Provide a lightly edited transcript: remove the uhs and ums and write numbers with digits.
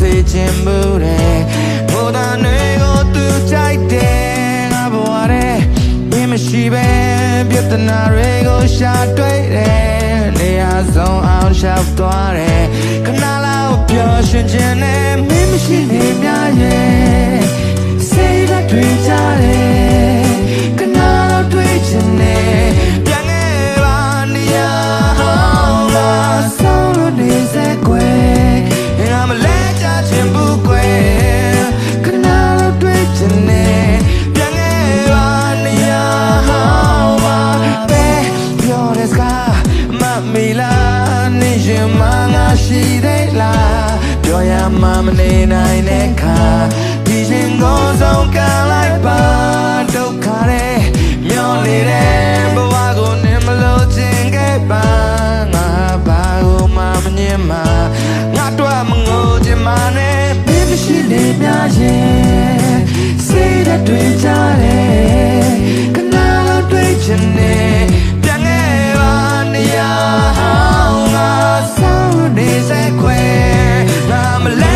စေခြင်းမှုတဲ့ဘောသာတွေကိုသူကြိုက်တယ်ငါဘဝတဲ့မင်းမရှိပဲပြဿနာတွေကိုရှာတွေ့တယ်နေရာဆုံးအောင်ရှောက်သွားတယ်ခဏလောက်ပျော်ရွှင်ခြင်းနဲ့မင်းမရှိနေမြရဲ့စိတ်ဓာတ်တွေကြတယ်ခဏလောက်တွေ့ခြင်းနဲ့ပြန်ခဲ့ပါနေရာဟောင်းကဆုံးလို့နေစေကွယ်ငါမလဲကြခြင်းဘူးကွယ်ခဏလောက်တွေ့ခြင်းနဲ့ပြန်ခဲ့ပါနေရာဟောင်းမှာပဲပြောတဲ့စကားမမီလာနေရင်မငါရှိသေးလားပြောရမှမနေနိုင်တဲ့ခါဒီရင်ကိုဆုံးကလိုက်ပါဒုက္ခနဲ့မျောနေတဲ့ဘဝကိုနင်မလို့ခြင်းခဲ့ပါငါဘာကိုမှမငြင်းမှာငါတို့မငိုခြင်းမနဲ့မင်းမရှိနေမြရဲ့စိတ်ဓာတ်တွေကြတယ်ခဏလောက်တွေ့ခြင်းနဲ့ပြန်ခဲ့ပါနေရာဟောင်းငါဆောင်နေစေခွဲငါမလဲ